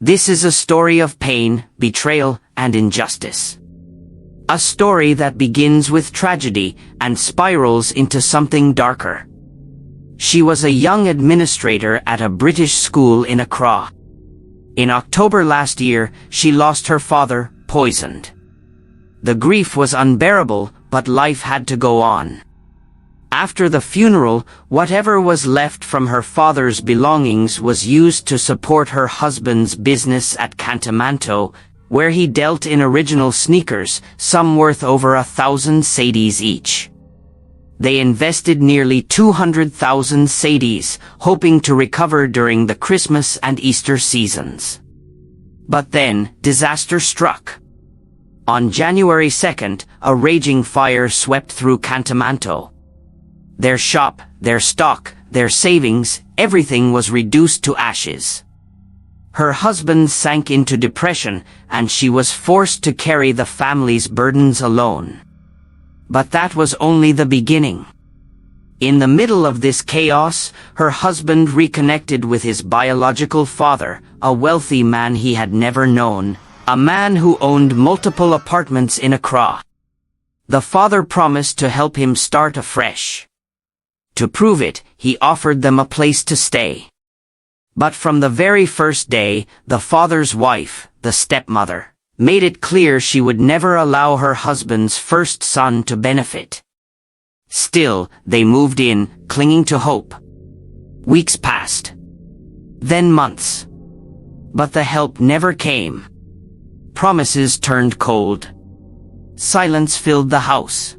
This is a story of pain, betrayal, and injustice. A story that begins with tragedy and spirals into something darker. She was a young administrator at a British school in Accra. In October last year, she lost her father, poisoned. The grief was unbearable, but life had to go on. After the funeral, whatever was left from her father's belongings was used to support her husband's business at Cantamanto, where he dealt in original sneakers, some worth over 1,000 cedis each. They invested nearly 200,000 cedis, hoping to recover during the Christmas and Easter seasons. But then, disaster struck. On January 2nd, a raging fire swept through Cantamanto. Their shop, their stock, their savings, everything was reduced to ashes. Her husband sank into depression, and she was forced to carry the family's burdens alone. But that was only the beginning. In the middle of this chaos, her husband reconnected with his biological father, a wealthy man he had never known, a man who owned multiple apartments in Accra. The father promised to help him start afresh. To prove it, he offered them a place to stay. But from the very first day, the father's wife, the stepmother, made it clear she would never allow her husband's first son to benefit. Still, they moved in, clinging to hope. Weeks passed. Then months. But the help never came. Promises turned cold. Silence filled the house.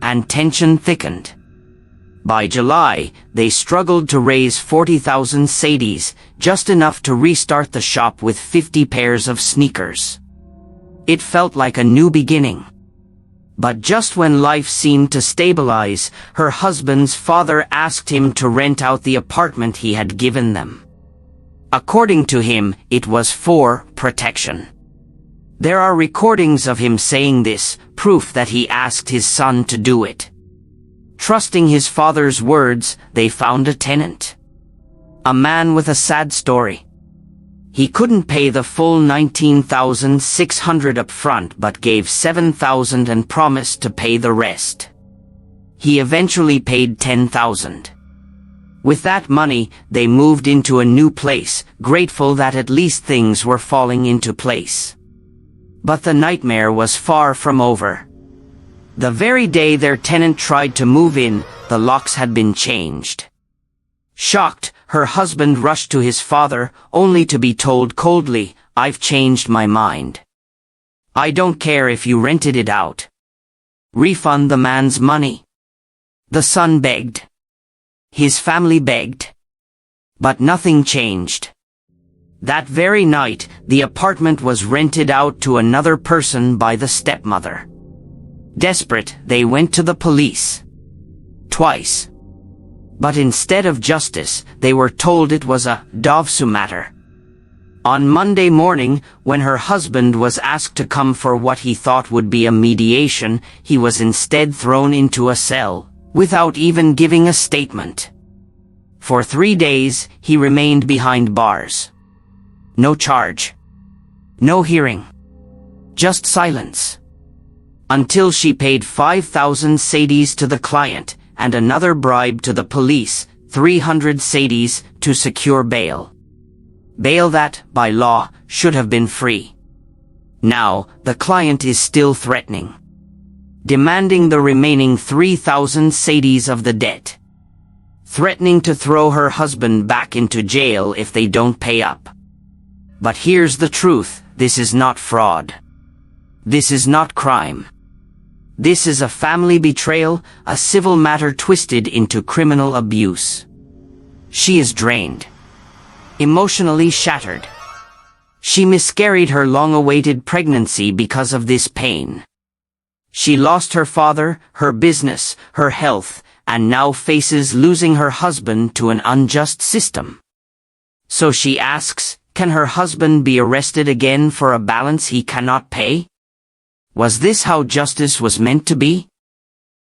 And tension thickened. By July, they struggled to raise 40,000 cedis, just enough to restart the shop with 50 pairs of sneakers. It felt like a new beginning. But just when life seemed to stabilize, her husband's father asked him to rent out the apartment he had given them. According to him, it was for protection. There are recordings of him saying this, proof that he asked his son to do it. Trusting his father's words, they found a tenant. A man with a sad story. He couldn't pay the full 19,600 up front but gave 7,000 and promised to pay the rest. He eventually paid 10,000. With that money, they moved into a new place, grateful that at least things were falling into place. But the nightmare was far from over. The very day their tenant tried to move in, the locks had been changed. Shocked, her husband rushed to his father, only to be told coldly, "I've changed my mind. I don't care if you rented it out. Refund the man's money." The son begged. His family begged. But nothing changed. That very night, the apartment was rented out to another person by the stepmother. Desperate, they went to the police. Twice. But instead of justice, they were told it was a dovsu matter. On Monday morning, when her husband was asked to come for what he thought would be a mediation, he was instead thrown into a cell, without even giving a statement. For 3 days, he remained behind bars. No charge. No hearing. Just silence. Until she paid 5,000 cedis to the client, and another bribe to the police, 300 cedis, to secure bail. Bail that, by law, should have been free. Now, the client is still threatening. Demanding the remaining 3,000 cedis of the debt. Threatening to throw her husband back into jail if they don't pay up. But here's the truth, this is not fraud. This is not crime. This is a family betrayal, a civil matter twisted into criminal abuse. She is drained. Emotionally shattered. She miscarried her long-awaited pregnancy because of this pain. She lost her father, her business, her health, and now faces losing her husband to an unjust system. So she asks, can her husband be arrested again for a balance he cannot pay? Was this how justice was meant to be?